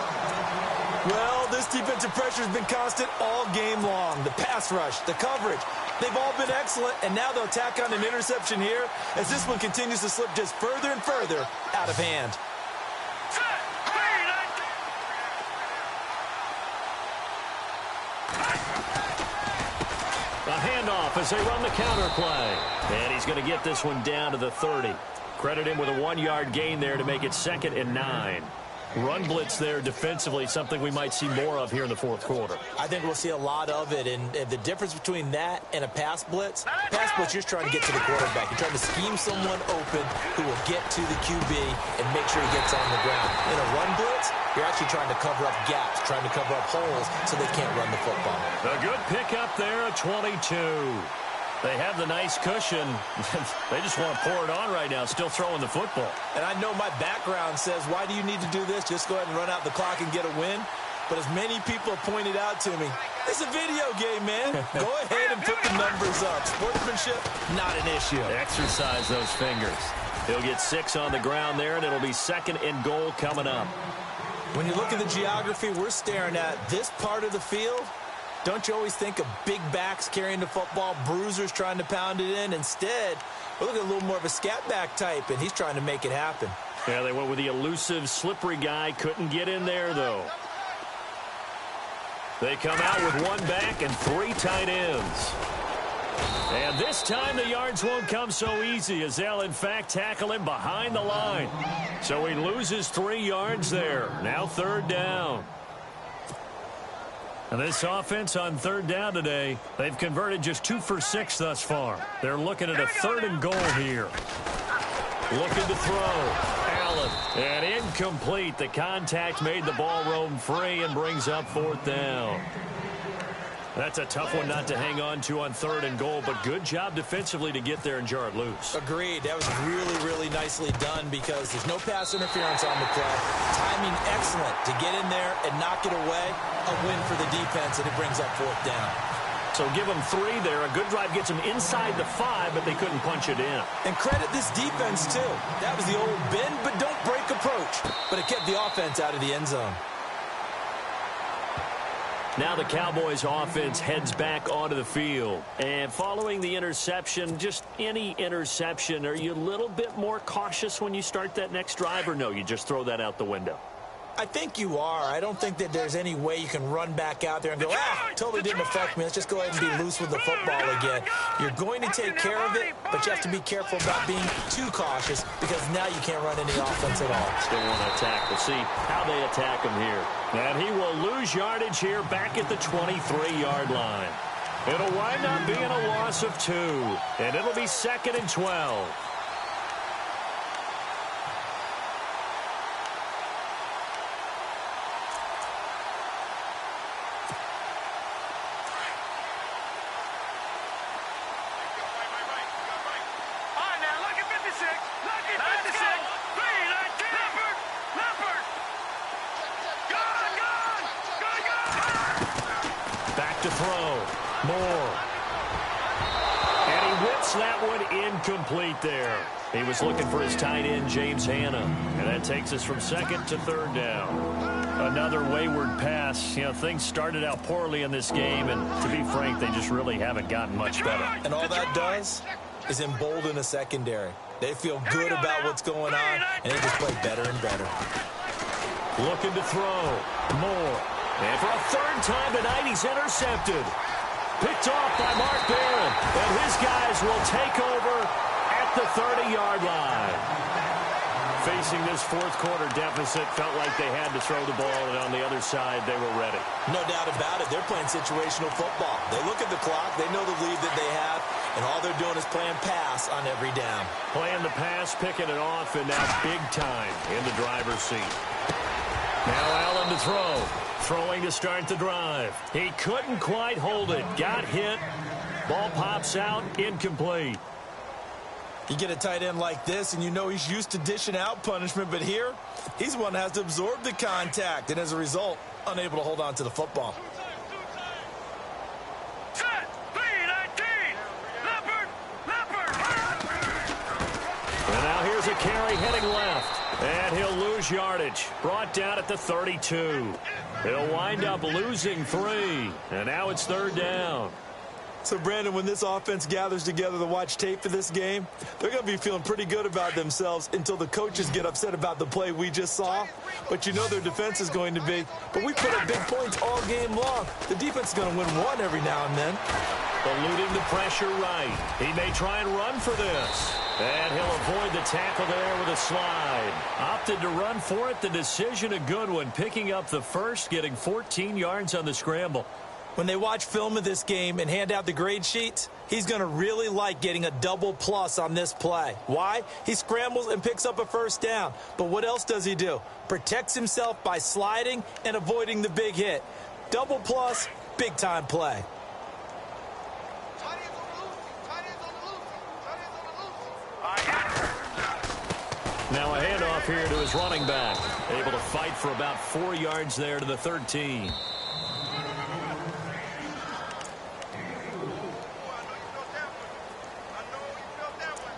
Speaker 3: Well, this defensive pressure has been constant all game long. The pass rush, the coverage, they've all been excellent. And now they'll tack on an interception here as this one continues to slip just further and further out of hand.
Speaker 2: A handoff as they run the counter play. And he's going to get this one down to the 30. Credit him with a 1-yard gain there to make it 2nd and 9. Run blitz there defensively, something we might see more of here in the fourth quarter.
Speaker 3: I think we'll see a lot of it, and the difference between that and a pass blitz, you're just trying to get to the quarterback. You're trying to scheme someone open who will get to the QB and make sure he gets on the ground. In a run blitz, you're actually trying to cover up gaps, trying to cover up holes so they can't run the football.
Speaker 2: A good pickup there at 22. They have the nice cushion. They just want to pour it on right now, still throwing the football.
Speaker 3: And I know my background says, why do you need to do this? Just go ahead and run out the clock and get a win. But as many people pointed out to me, it's a video game, man. Go ahead and put the numbers up. Sportsmanship, not an issue.
Speaker 2: Exercise those fingers. He'll get 6 on the ground there, and it'll be 2nd and goal coming up.
Speaker 3: When you look at the geography we're staring at, this part of the field, don't you always think of big backs carrying the football, bruisers trying to pound it in? Instead, we're looking at a little more of a scat back type, and he's trying to make it happen.
Speaker 2: Yeah, they went with the elusive, slippery guy. Couldn't get in there, though. They come out with 1 back and 3 tight ends. And this time the yards won't come so easy as they'll, in fact, tackle him behind the line. So he loses 3 yards there. Now 3rd down. And this offense on 3rd down today, they've converted just 2 for 6 thus far. They're looking at a 3rd and goal here. Looking to throw. Allen. And incomplete. The contact made the ball roam free and brings up 4th down. That's a tough one not to hang on to on 3rd and goal, but good job defensively to get there and jar it loose.
Speaker 3: Agreed. That was really, really nicely done because there's no pass interference on the play. Timing excellent to get in there and knock it away. A win for the defense, and it brings up 4th down.
Speaker 2: So give them 3 there. A good drive gets them inside the 5, but they couldn't punch it in.
Speaker 3: And credit this defense, too. That was the old bend but don't break approach, but it kept the offense out of the end zone.
Speaker 2: Now the Cowboys offense heads back onto the field. And following the interception, just any interception, are you a little bit more cautious when you start that next drive, or no, you just throw that out the window?
Speaker 3: I think you are. I don't think that there's any way you can run back out there and go, totally didn't affect me. Let's just go ahead and be loose with the football again. You're going to take care of it, but you have to be careful about being too cautious because now you can't run any offense at all.
Speaker 2: Still want to attack. We'll see how they attack him here. And he will lose yardage here back at the 23-yard line. It'll wind up being a loss of 2, and it'll be 2nd and 12. To throw. Moore. And he whips that one incomplete there. He was looking for his tight end, James Hanna. And that takes us from 2nd to 3rd down. Another wayward pass. You know, things started out poorly in this game, and to be frank, they just really haven't gotten much better.
Speaker 3: And all that does is embolden a secondary. They feel good about what's going on, and they just play better and better.
Speaker 2: Looking to throw. Moore. And for a 3rd time tonight, he's intercepted. Picked off by Mark Barron. And his guys will take over at the 30-yard line. Facing this 4th quarter deficit, felt like they had to throw the ball, and on the other side, they were ready.
Speaker 3: No doubt about it. They're playing situational football. They look at the clock. They know the lead that they have, and all they're doing is playing pass on every down.
Speaker 2: Playing the pass, picking it off, and now big time in the driver's seat. Now Allen to throw. Throwing to start the drive. He couldn't quite hold it. Got hit. Ball pops out. Incomplete.
Speaker 3: You get a tight end like this, and you know he's used to dishing out punishment, but here, he's the one that has to absorb the contact, and as a result, unable to hold on to the football.
Speaker 2: And now here's a carry heading left. And he'll lose yardage. Brought down at the 32. He'll wind up losing 3. And now it's 3rd down.
Speaker 3: So, Brandon, when this offense gathers together to watch tape for this game, they're going to be feeling pretty good about themselves until the coaches get upset about the play we just saw. But you know their defense is going to be. But we put up big points all game long. The defense is going to win one every now and then.
Speaker 2: Eluding the pressure right. He may try and run for this. And he'll avoid the tackle there with a slide. Opted to run for it. The decision a good one. Picking up the first, getting 14 yards on the scramble.
Speaker 3: When they watch film of this game and hand out the grade sheets, he's going to really like getting a double plus on this play. Why? He scrambles and picks up a 1st down. But what else does he do? Protects himself by sliding and avoiding the big hit. Double plus, big time play.
Speaker 2: Now a handoff here to his running back. Able to fight for about 4 yards there to the 13.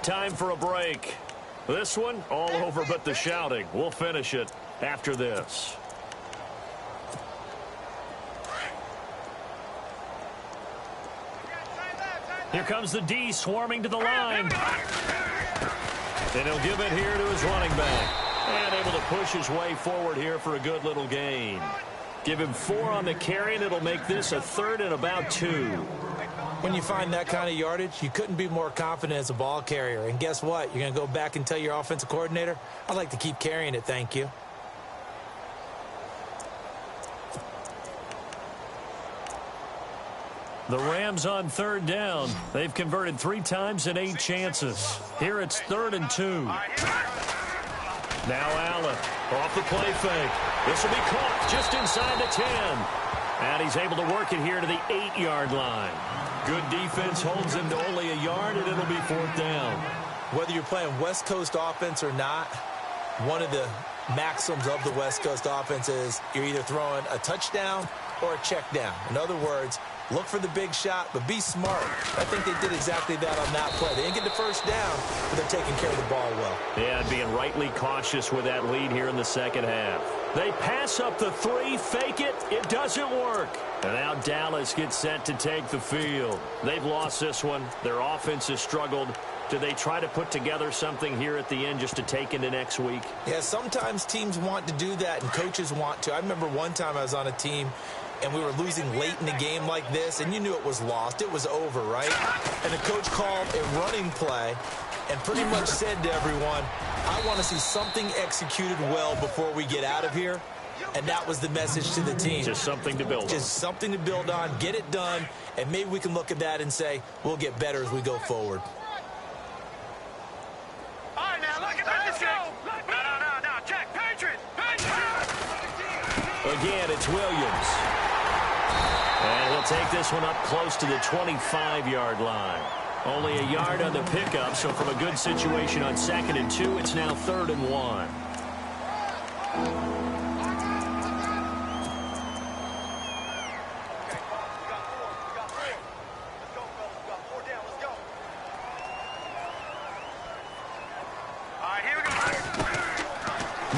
Speaker 2: Time for a break. This one, all over but the shouting. We'll finish it after this. Here comes the D swarming to the line. And he'll give it here to his running back. And able to push his way forward here for a good little gain. Give him 4 on the carry, and it'll make this a 3rd and about 2.
Speaker 3: When you find that kind of yardage, you couldn't be more confident as a ball carrier. And guess what? You're going to go back and tell your offensive coordinator, I'd like to keep carrying it, thank you.
Speaker 2: The Rams on 3rd down. They've converted 3 times in 8 chances. Here it's 3rd and 2. Now Allen off the play fake. This will be caught just inside the 10. And he's able to work it here to the 8-yard line. Good defense holds him to only a yard, and it'll be 4th down.
Speaker 3: Whether you're playing West Coast offense or not, one of the maxims of the West Coast offense is you're either throwing a touchdown or a check down. In other words, look for the big shot, but be smart. I think they did exactly that on that play. They didn't get the 1st down, but they're taking care of the ball well.
Speaker 2: Yeah, and being rightly cautious with that lead here in the 2nd half. They pass up the three, fake it. It doesn't work. And now Dallas gets set to take the field. They've lost this one. Their offense has struggled. Do they try to put together something here at the end just to take into next week?
Speaker 3: Yeah, sometimes teams want to do that and coaches want to. I remember one time I was on a team and we were losing late in the game like this, and you knew it was lost. It was over, right? And the coach called a running play and pretty much said to everyone, I want to see something executed well before we get out of here. And that was the message to the team.
Speaker 2: Just something to build on.
Speaker 3: Just something to build on, get it done, and maybe we can look at that and say, we'll get better as we go forward.
Speaker 4: All right, now, look at this go. No, check. Patriot.
Speaker 2: Again, it's Williams. And he'll take this one up close to the 25-yard line. Only a yard on the pickup, so from a good situation on 2nd and 2, it's now 3rd and 1.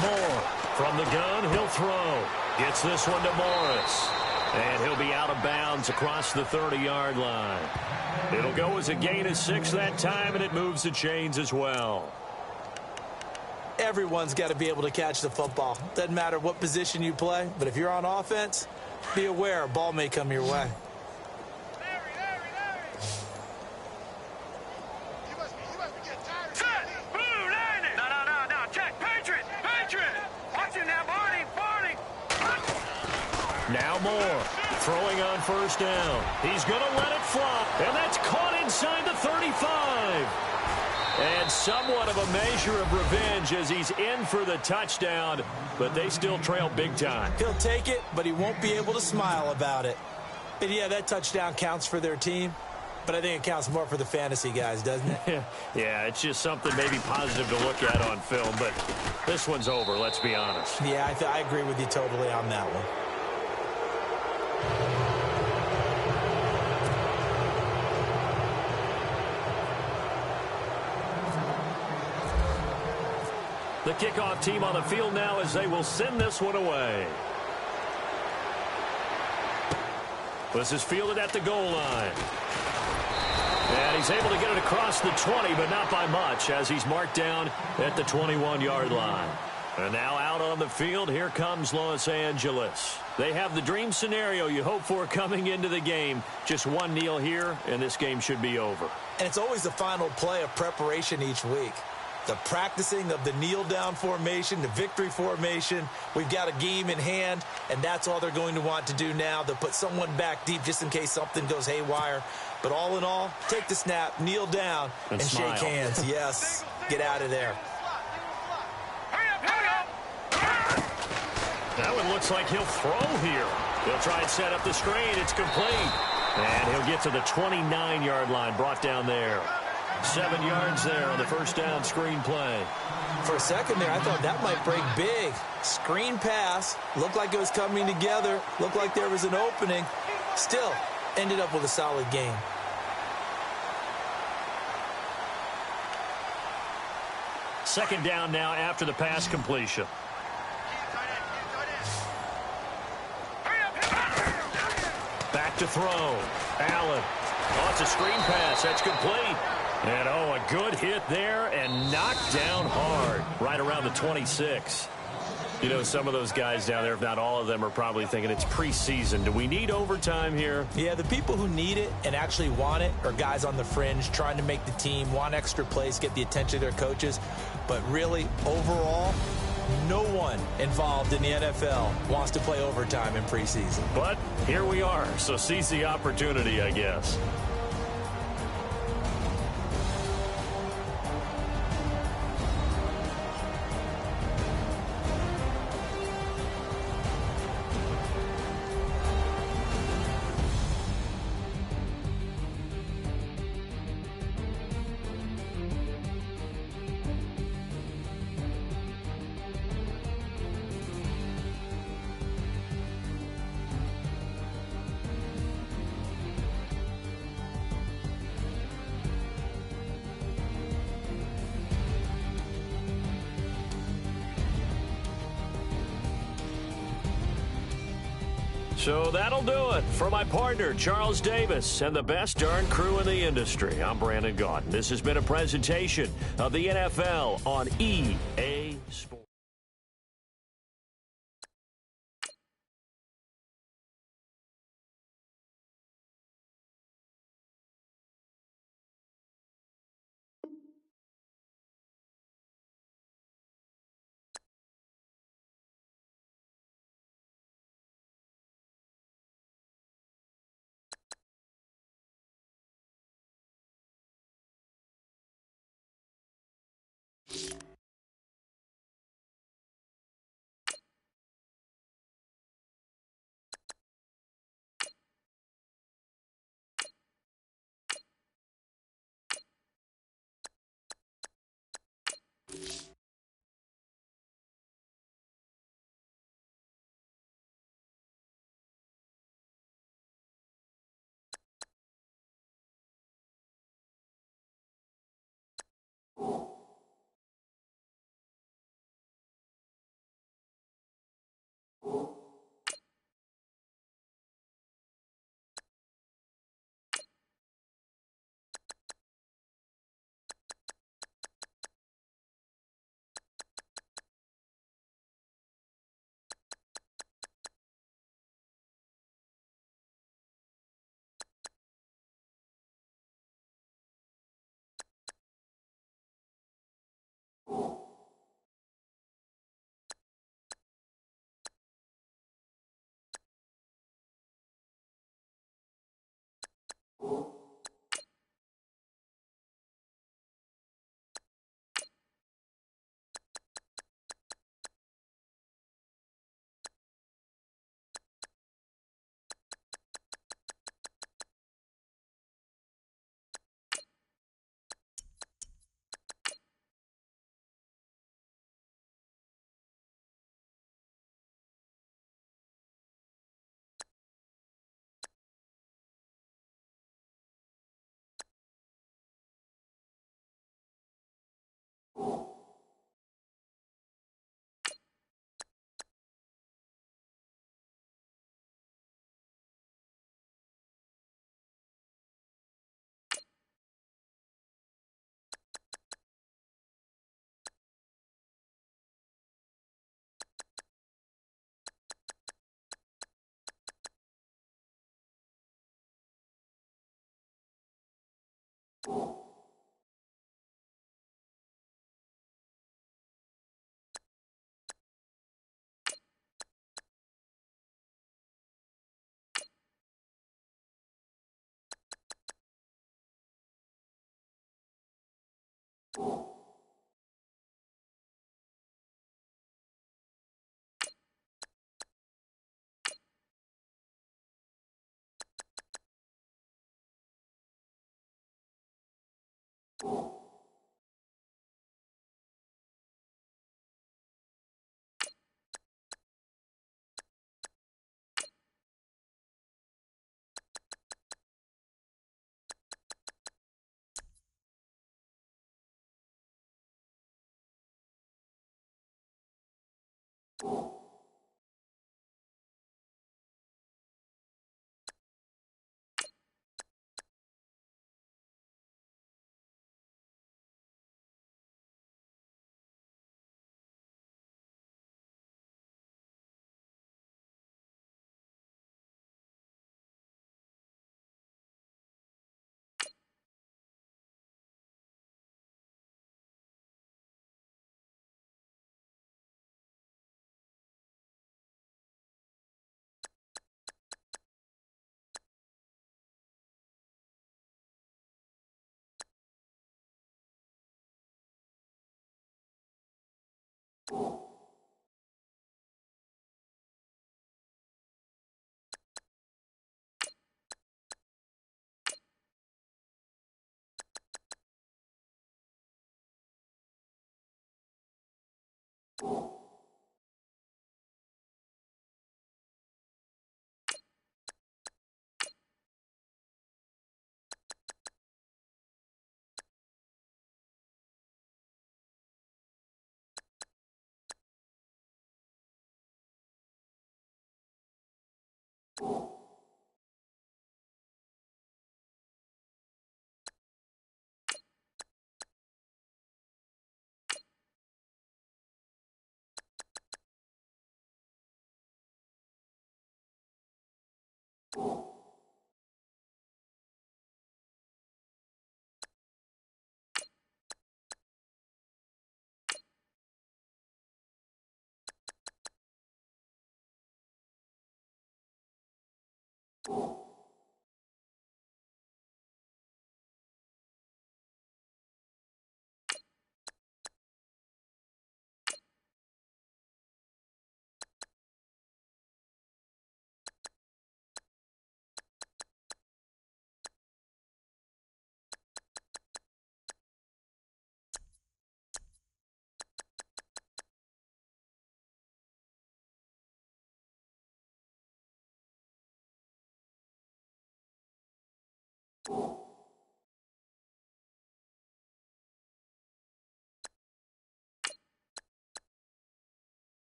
Speaker 2: Moore from the gun, he'll throw. Gets this one to Morris. And he'll be out of bounds across the 30-yard line. It'll go as a gain of 6 that time, and it moves the chains as well.
Speaker 3: Everyone's got to be able to catch the football. Doesn't matter what position you play, but if you're on offense, be aware a ball may come your way.
Speaker 2: Now Moore throwing on 1st down. He's going to let it fly, and that's caught inside the 35. And somewhat of a measure of revenge as he's in for the touchdown, but they still trail big time.
Speaker 3: He'll take it, but he won't be able to smile about it. And yeah, that touchdown counts for their team, but I think it counts more for the fantasy guys, doesn't it?
Speaker 2: Yeah, it's just something maybe positive to look at on film, but this one's over, let's be honest.
Speaker 3: Yeah, I agree with you totally on that one.
Speaker 2: The kickoff team on the field now as they will send this one away. This is fielded at the goal line. And he's able to get it across the 20, but not by much as he's marked down at the 21-yard line. And now out on the field, here comes Los Angeles. They have the dream scenario you hope for coming into the game. Just one kneel here, and this game should be over.
Speaker 3: And it's always the final play of preparation each week. The practicing of the kneel-down formation, the victory formation. We've got a game in hand, and that's all they're going to want to do now. They'll put someone back deep just in case something goes haywire. But all in all, take the snap, kneel down, and shake hands. Yes, get out of there.
Speaker 2: That one looks like he'll throw here. He'll try and set up the screen. It's complete. And he'll get to the 29-yard line, brought down there. 7 yards there on the 1st down screen play.
Speaker 3: For a second there, I thought that might break big. Screen pass. Looked like it was coming together. Looked like there was an opening. Still, ended up with a solid game.
Speaker 2: Second down now after the pass completion. Back to throw. Allen. Oh, it's a screen pass. That's complete. And, oh, a good hit there and knocked down hard right around the 26. You know, some of those guys down there, if not all of them, are probably thinking it's preseason. Do we need overtime here?
Speaker 3: Yeah, the people who need it and actually want it are guys on the fringe trying to make the team, want extra plays, get the attention of their coaches. But really, overall, no one involved in the NFL wants to play overtime in preseason.
Speaker 2: But here we are, so seize the opportunity, I guess. So that'll do it. For my partner, Charles Davis, and the best darn crew in the industry, I'm Brandon Gaudin. This has been a presentation of the NFL on EA Sports.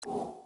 Speaker 1: You